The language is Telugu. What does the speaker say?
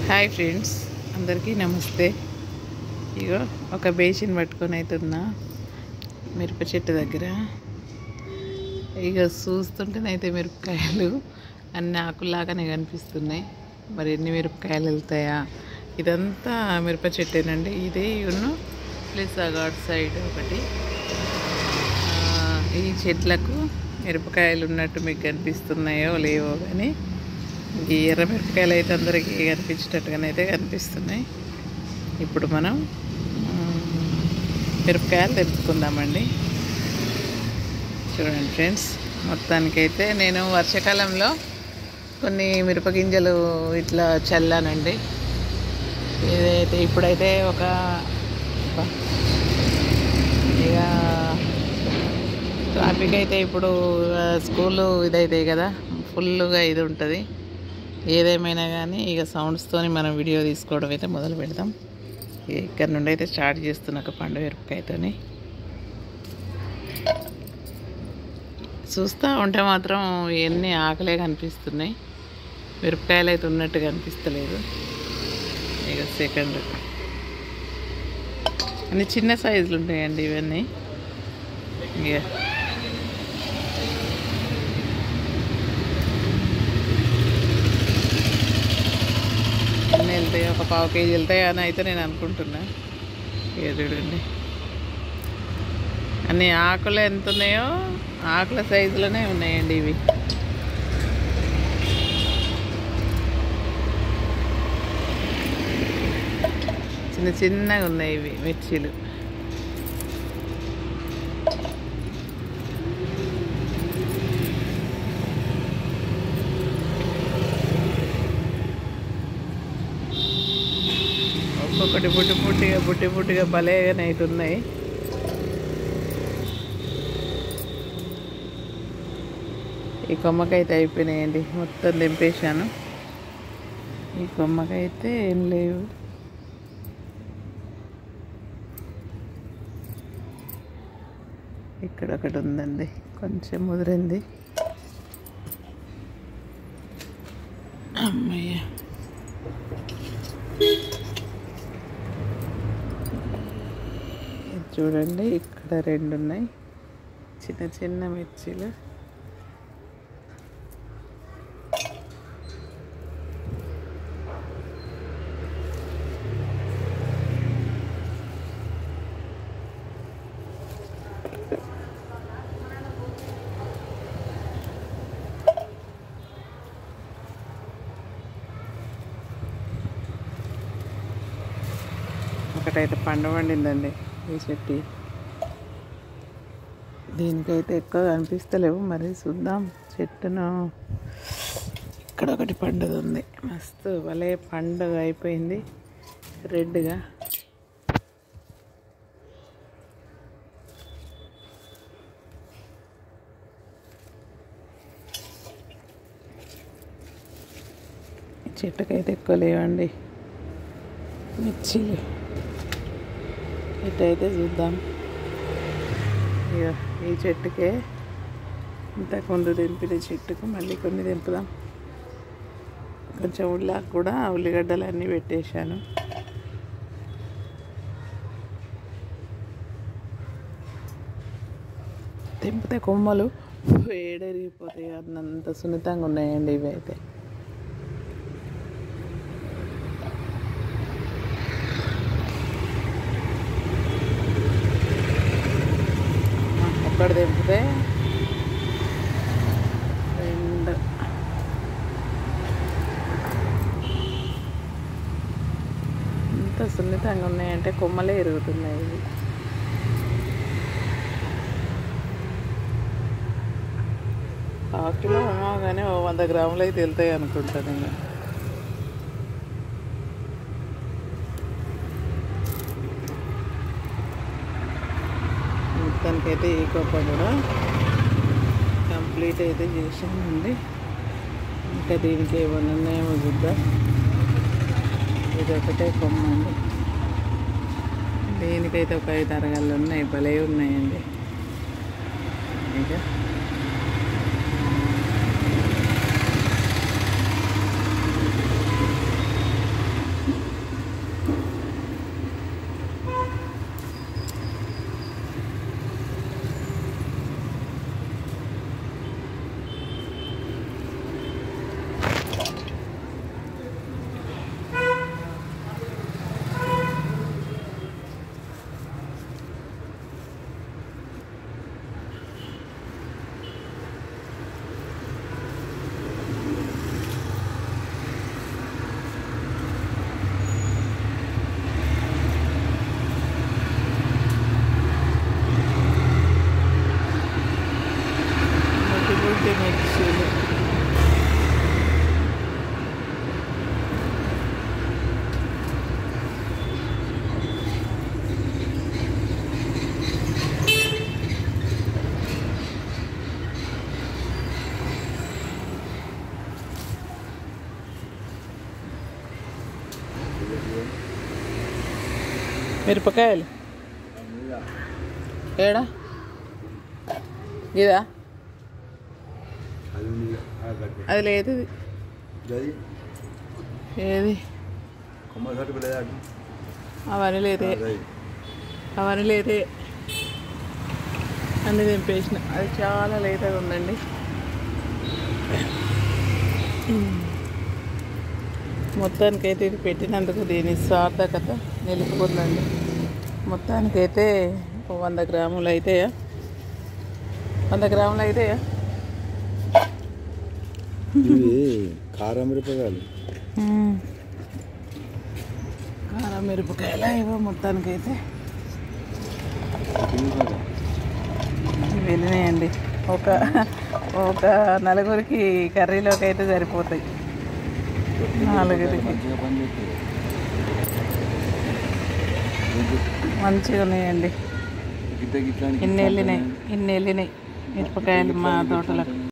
హాయ్ ఫ్రెండ్స్, అందరికీ నమస్తే. ఇగో ఒక బేసిన్ పట్టుకొని అవుతున్నా మిరప చెట్టు దగ్గర. ఇక చూస్తుంటేనైతే మిరపకాయలు అన్ని ఆకులాగానే కనిపిస్తున్నాయి. మరి ఎన్ని మిరపకాయలు వెళ్తాయా? ఇదంతా మిరప చెట్టేనండి. ఇదే ఇవ్వను ప్లస్ అగాడ్ సైడ్ ఒకటి. ఈ చెట్లకు మిరపకాయలు ఉన్నట్టు మీకు కనిపిస్తున్నాయో లేవో కానీ ఈ ఎర్ర మిరపకాయలు అయితే అందరికీ కనిపించేటట్టుగానే అయితే కనిపిస్తున్నాయి. ఇప్పుడు మనం మిరపకాయలు తెంపుకుందామండి. చూడండి ఫ్రెండ్స్, మొత్తానికైతే నేను వర్షాకాలంలో కొన్ని మిరపగింజలు ఇట్లా చల్లానండి. ఇదైతే ఇప్పుడైతే ఇక ట్రాఫిక్ అయితే ఇప్పుడు స్కూలు ఇదైతే కదా ఫుల్గా ఇది ఉంటుంది. ఏదేమైనా కానీ ఇక సౌండ్స్తో మనం వీడియో తీసుకోవడం అయితే మొదలు పెడతాం. ఇక్కడ నుండి అయితే స్టార్ట్ చేస్తున్నా ఒక పండు మిరపకాయతో. చూస్తూ ఉంటే మాత్రం ఎన్ని ఆకలే కనిపిస్తున్నాయి, మిరపకాయలు అయితే ఉన్నట్టు కనిపిస్తలేదు. ఇక సెకండ్ అన్ని చిన్న సైజులు ఉంటాయండి ఇవన్నీ. ఇక అన్నీ వెళ్తాయి, ఒక పావు కేజీ వెళ్తాయి అని అయితే నేను అనుకుంటున్నా. ఇక చూడండి, అన్ని ఆకులు ఎంత ఉన్నాయో ఆకుల సైజులోనే ఉన్నాయండి ఇవి. చిన్న చిన్నగా ఉన్నాయి ఇవి మిర్చీలు. ఒక్కొక్కటి బుట్టి బుట్టిగా భలేగానే అవుతున్నాయి. ఈ కొమ్మకైతే అయిపోయినాయండి, మొత్తం దింపేశాను. ఈ కొమ్మకైతే ఏం లేవు. ఇక్కడ ఒకటి ఉందండి, కొంచెం ముదిరింది. అమ్మయ్య, చూడండి ఇక్కడ రెండు ఉన్నాయి చిన్న చిన్న మిర్చీలు. ఒకటైతే పండు పండిందండి ఈ చెట్టు. దీనికైతే ఎక్కువ కనిపిస్తలేవు, మరి చూద్దాం. చెట్టును ఇక్కడ ఒకటి పండుగ ఉంది, మస్తు భలే పండుగ అయిపోయింది రెడ్గా. చెట్టుకైతే ఎక్కువ లేవండి మిర్చీలు. ఇటైతే చూద్దాం. ఇక ఈ చెట్టుకే ఇంతకుముందు తెంపిన చెట్టుకు మళ్ళీ కొన్ని తెంపుదాం. కొంచెం ఉల్లాకు కూడా ఉల్లిగడ్డలు అన్నీ పెట్టేశాను. తెంపితే కొమ్మలు వేడరిగిపోతాయి, అన్నంత సున్నితంగా ఉన్నాయండి ఇవి అయితే. ఒక్కటి తెంపితే రెండు, ఇంత సున్నితంగా ఉన్నాయంటే కొమ్మలే ఎరుగుతున్నాయి ఇవి. కిలో ఏమో కానీ 100 గ్రాములు అయితే వెళ్తాయి అనుకుంటాను. ఇంకా మొత్తానికైతే ఈ కొప్ప కూడా కంప్లీట్ అయితే చేసానండి. ఇంకా దీనికి ఏమన్నా ఉన్నాయేమో చూద్దాం. ఇది ఒకటే కొమ్మ అండి. దీనికైతే ఒక 5 అరగళ్ళు ఉన్నాయి, భలే ఉన్నాయండి. ఇక మిరపకాయలు ఏడా ఇదా అది లేదు ఏది అవన్నీ లేదే అవన్నీ లేదే అన్నీ తెంపేసిన. అది చాలా లేతగా ఉందండి. మొత్తానికైతే ఇది పెట్టినందుకు దీని సార్థకత నిలిచిపోతుందండి. మొత్తానికైతే 100 గ్రాములు అయితాయా? 100 గ్రాములు అయితాయా? కారం మిరపకాయలు కారం మిరపకాయలు ఇవో మొత్తానికైతే ఇవి వెళ్ళినాయండి. ఒక నలుగురికి కర్రీలోకి అయితే సరిపోతాయి. 4కి మంచిగా ఉన్నాయండి. ఇన్ని వెళ్ళినాయి మిరపకాయలు మా తోటలకు.